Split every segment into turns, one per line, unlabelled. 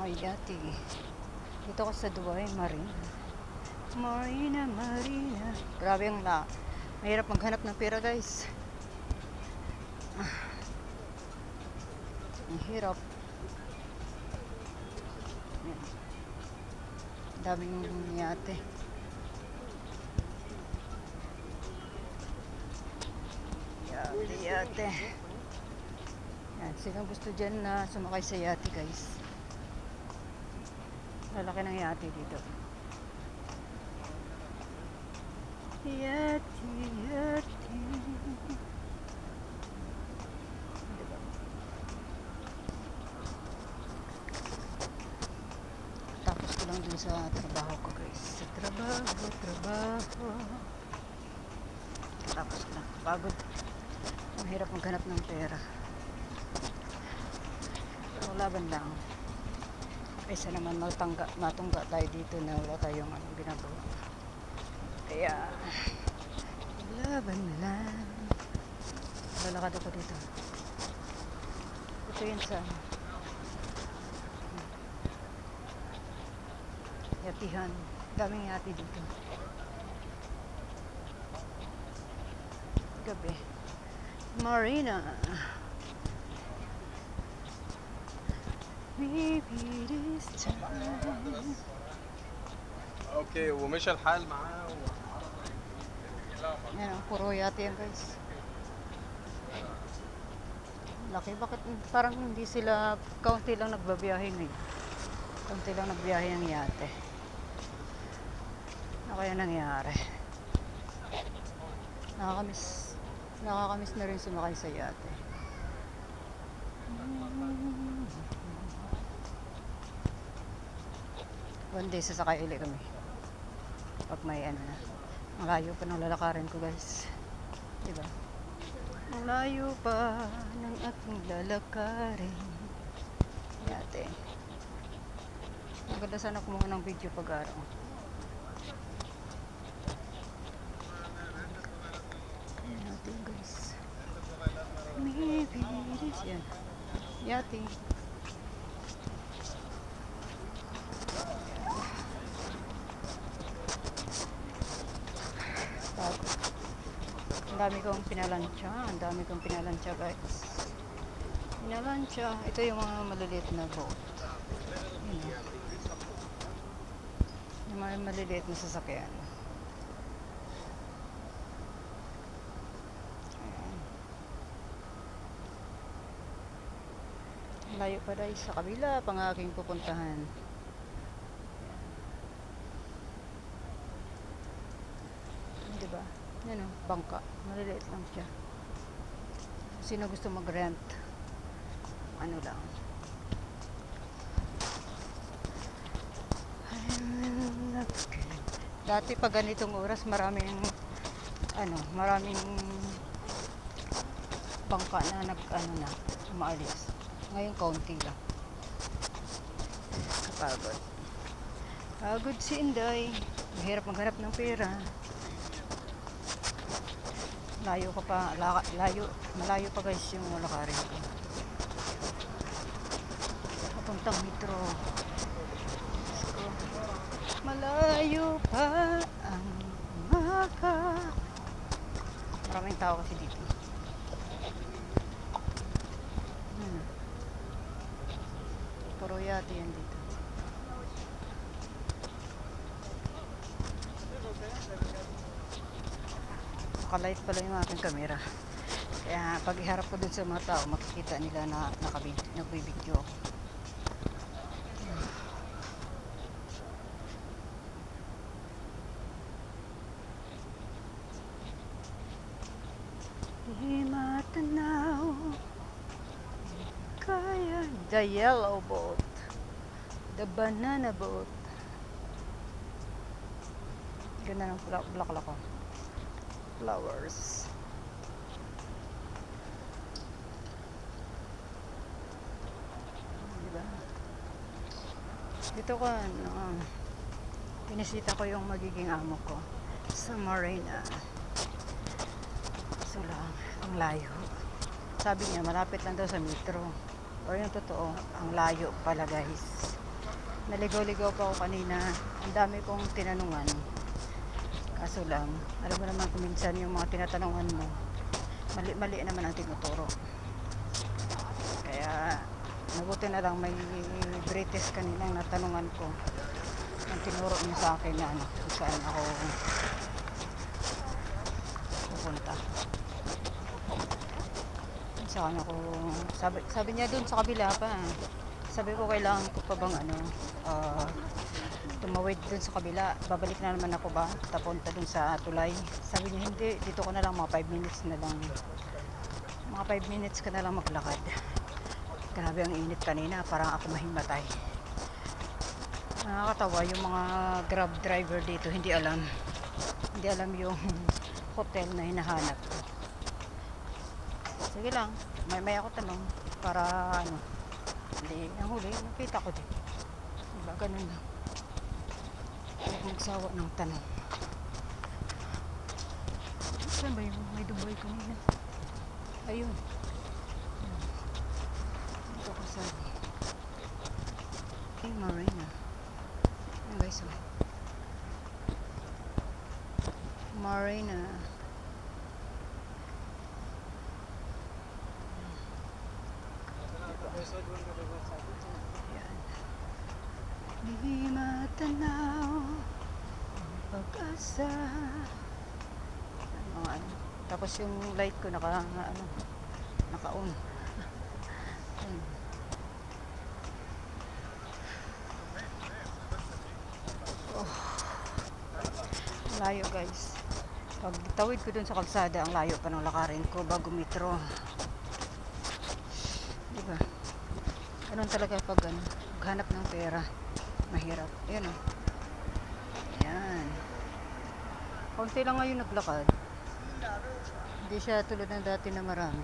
Ay, yati. Dito ko sa Dubai, Marina. Marina. Grabe ang mahirap maghanap ng pera, guys. Ang hirap. Yan. Daming yate. Yate. Yan, sino gusto dyan na sumakay sa yate, guys? Lalaki ng yate dito. Yate. Diba? Tapos ko lang dun sa trabaho ko, guys. Sa trabaho. Tapos ko lang. Pagod. Mahirap maghanap ng pera. Pero laban lang. Kaysa naman matungga tayo dito na wala tayong ginagawa. Kaya laban na lang. Lalakad ako dito. Ito yun sa yatihan. Daming yati dito. Gabi. Marina. Maybe this time.
اوكي ومشى الحال معاه
Yan, puro yate yan, guys. Laki, bakit parang hindi sila, kaunti lang nagbabiyahe ngayon. Kaunti lang nagbiyahe ng yate. Ano kaya nangyari? Nakakamiss na rin sumakay sa yate. One day sasakay ulit kami. Pag may ano na. Ang layo pa ng lalakarin ko, guys. Diba? Ang layo pa ng aking lalakarin. Yate. Maganda sana kumuha ng video pag-araw. Yate, guys. Maybe this. Yan. Yate. Ang dami kong pinalansya, guys. Pinalansya. Ito yung mga maliliit na boat. Yun. Yung mga maliliit na sasakyan. Ayan. Layo pa dahil sa kabila pang aking pupuntahan. Diba? Yan o, bangka. Maliliit lang siya. Sino gusto mag-rent? Ano lang. Dati pag ganitong oras maraming bangka na umaalis. Ngayon kaunti lang. Kapagod. Pagod si Inday. Mahirap maghanap ng pera. Malayo pa guys yung lalakarin ko. Papuntang metro. Malayo pa ang maraming tao kasi dito. Puro yate yan dito. Nakalight pala yung aking camera. Kaya pag iharap ko dun sa mga tao, makikita nila na nagbibideo ako. Di matanaw kaya the yellow boat, the banana boat. Ganda ng bulaklak ko. Flowers. Diba? Dito ko pinisita ko yung magiging amo ko sa Marina. So lang, ang layo. Sabi niya malapit lang daw sa metro. Or yung totoo, ang layo pala, guys. Naligaw-ligaw pa ako kanina. Ang dami kong tinanungan. Kaso lang, alam mo naman kung minsan yung mga tinatanungan mo, mali-mali naman ang tinuturo. Kaya, mabuti na lang may British kaninang natanungan ko. Ang tinuro niya sa akin na ano, kung saan ako pupunta. Saan ako, sabi niya dun sa kabila pa. Sabi ko kailangan ko pa bang ano, tumawid dun sa kabila. Babalik na naman ako ba? Tapunta dun sa tulay. Sabi niya hindi, dito ko na lang mga 5 minutes na lang. Mga 5 minutes ka na lang maglakad. Grabe ang init kanina, parang ako mahimatay. Nakakatawa yung mga grab driver dito, hindi alam yung hotel na hinahanap ko. Sige lang, may ako tanong para ano, hindi, ang huli, nakita ko din. Diba, ganun lang. Huwag magsawa ng tanong. Saan ba yung may Dubai kanina? Ayun. Ito ko sa Marina. Ayan guys, oh. Marina. Ayan. Di matanaw ang pag-asa. Ano. Tapos yung light ko naka-on. Oh. Layo guys. Pag tawid ko dun sa kalsada, ang layo pa ng lakarin ko bago metro. Diba? Ganun talaga pag maghanap ng pera. Mahirap. Ayan o. Ayan. Konti lang ngayon naglakad. Hindi siya tulad ng dati na marami.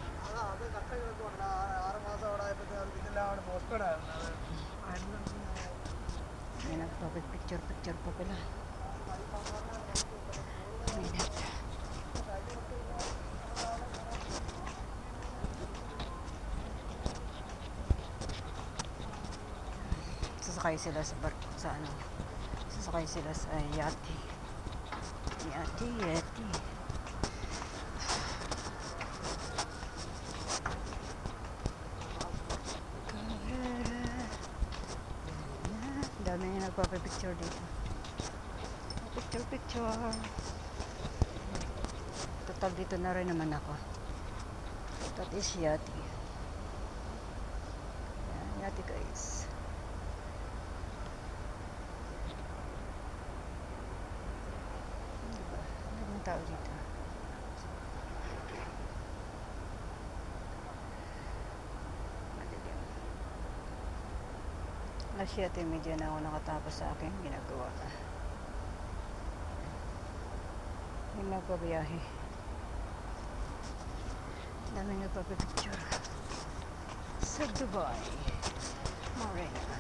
Ayan, nagpapicture pa pala. Minute. Sasakay sila sa barko, sasakay sila sa yate. Yate. Dami nga nagpapapicture dito. Picture. Total dito na rin naman ako. That is yate. Yate guys. Diba? Ang tao dito. Madilim. Alas 7 medyo na ako nakatapos sa akin ginagawa. May magpabiyahe. Dami nagpapapicture sa Dubai Marina.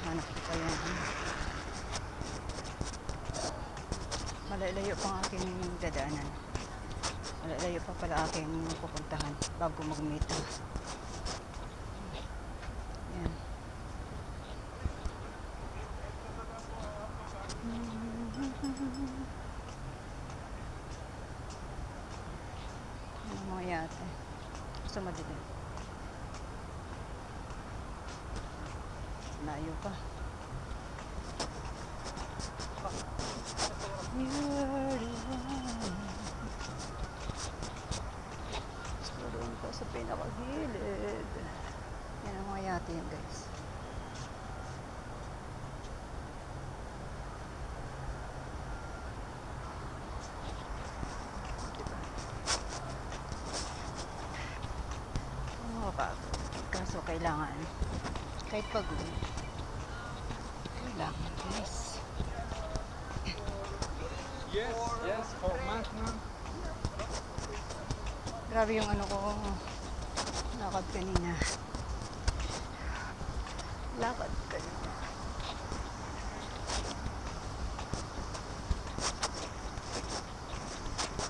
Hanap ko pa yung malalayo pang aking dadaanan. Malalayo pa pala aking pupuntahan bago mag-metro. Yan. Mga yate. Gusto madilim. Layo pa. You're the one. Gusto doon pa sa pinakagilid. Yan ang mga yate yan guys. Kaso kailangan kahit pagod kailangan guys.
Yes, for Manhattan.
Grabe yung ano ko lakad kanina.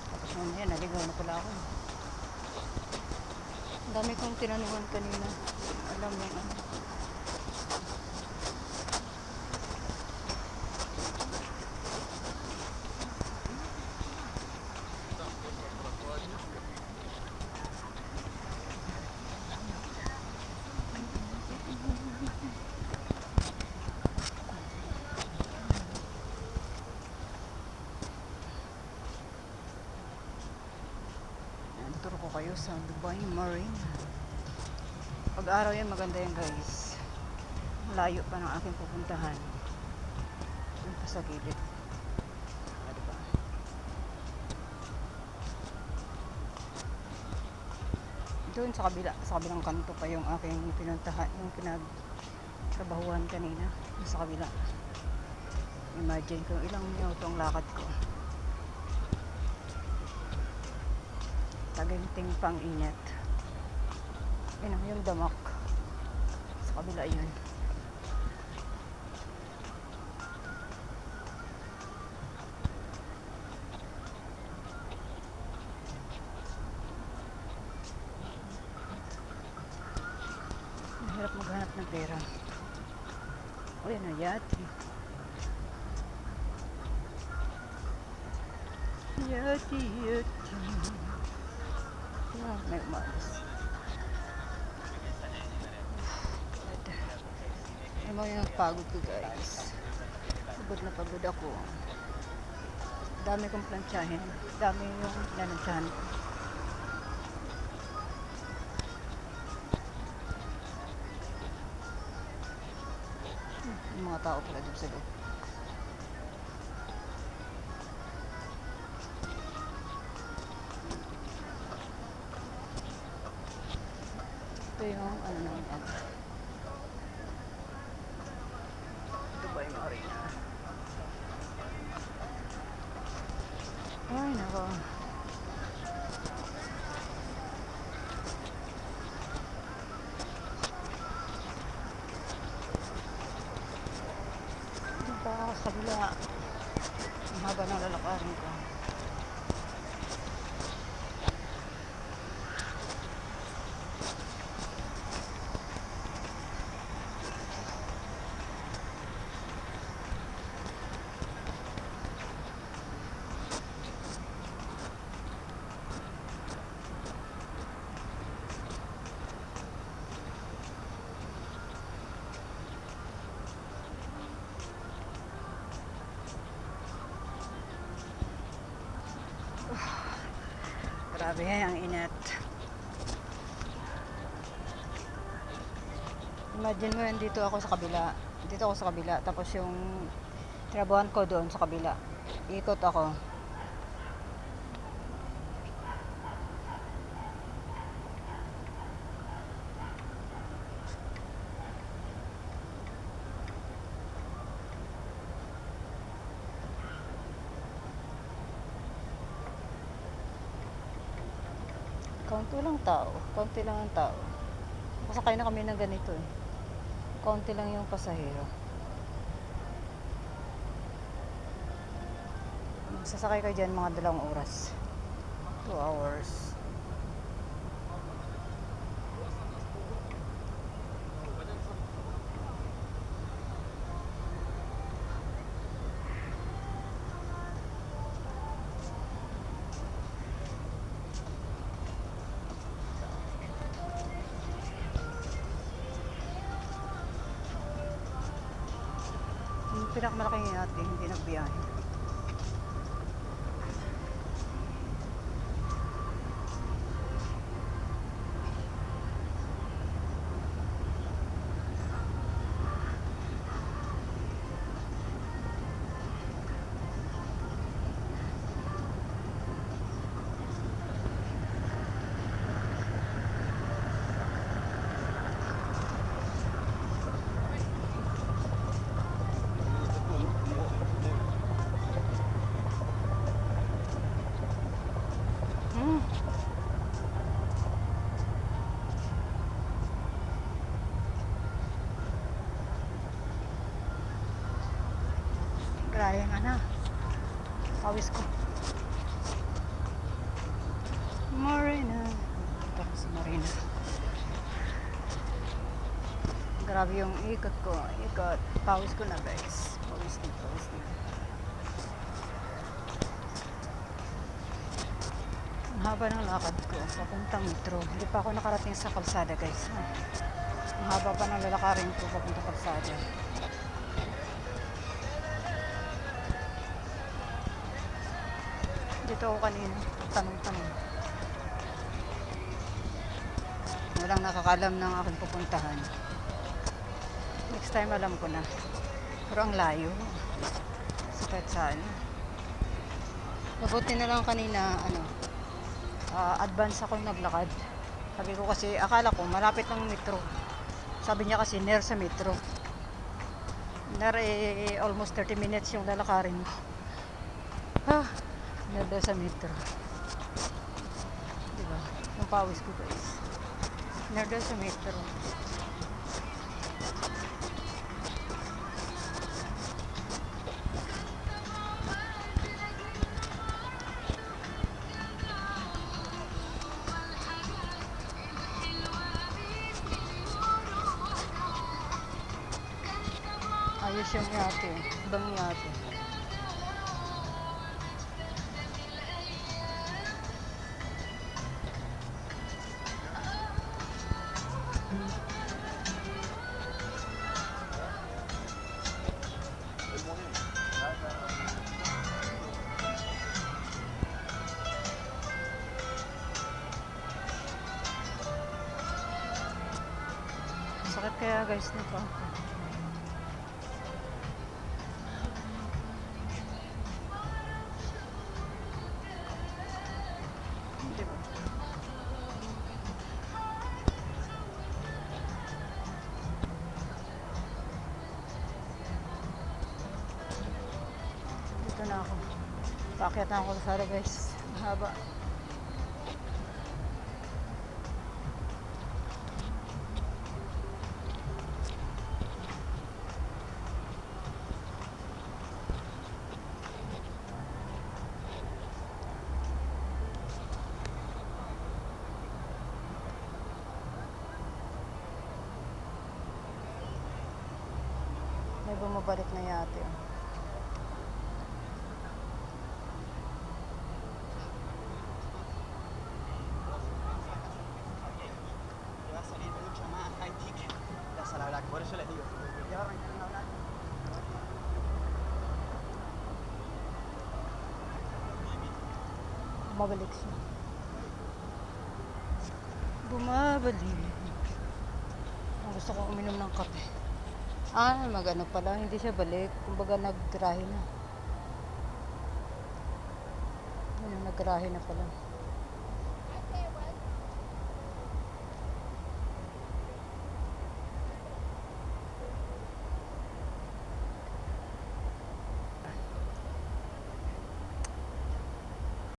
Tapos mamaya naligaw na pala ako. Ang dami kong tinanungan kanina. Alam mo ano. Tuturo ko kayo sa Dubai Marina. Pag araw yan maganda yan guys. Layo pa ng aking pupuntahan. Doon pa sa gilid. Ah, diba? Doon sa kabila, sa kabilang kanto pa yung aking pinuntahan, yung pinagtrabahuhan kanina. Sa kabila. Imagine kung ilang minuto ang lakad ko. Taginting pang init. Yun ang yung damak. Sa kabila yun. Mahirap maghanap ng pera. O yan na yati. Yati, yati. May umalis. Ay mo yung pagod ko guys. Pagod na pagod ako. Dami kong plansyahin. Dami yung lalansyahan ko. Yung mga tao pala dito sa loob. Ito yung ano naman. Dubai Marina. Ay nako. Dito ako sa kabila. Ang haba ng lalakarin ko. Grabe ang init. Imagine mo yan, dito ako sa kabila. Dito ako sa kabila. Tapos yung trabahan ko doon sa kabila. Ikot ako. Kaunti lang tao. Kaunti lang ang tao. Masakay na kami ng ganito eh. Kaunti lang yung pasahero. Sasakay kayo dyan mga 2 oras. 2 hours. Yung pinakamalaking natin, hindi nagbiyahe. Grabe nga na. Pawis ko. Marina. Ito si Marina. Grabe yung ikot ko. Ikot. Pawis ko na guys. Pawis na, pawis na. Ang haba ng lakad ko. Papuntang metro. Hindi pa ako nakarating sa kalsada guys. Ang haba pa ng lalakarin ko papuntang kalsada. Dito ako kanina. Tanong-tanong. Walang nakakalam ng aking pupuntahan. Next time alam ko na. Pero ang layo. Sakit saan. Mabuti na lang kanina, advance ako naglakad. Sabi ko kasi, akala ko malapit ng metro. Sabi niya kasi, near sa metro. Almost 30 minutes yung lalakarin mo. Near daw sa metro. Diba? Yung pawis ko guys. Near daw sa metro. Ayos yung yate. Ibang yate. Sakit kaya guys nito. Diba? Dito na ako. Paakyat na ako sa sara guys. Mahaba. May bumabalik na yate.
Va a salir mucho más high ticket la sala black, por eso les digo. Ya arrancaron a hablar.
Bumabalik siya. Bumabalik. Ang gusto ko uminom ng kape. Magano pala. Hindi siya balik. Kumbaga naggrahe na. Naggrahe na pala.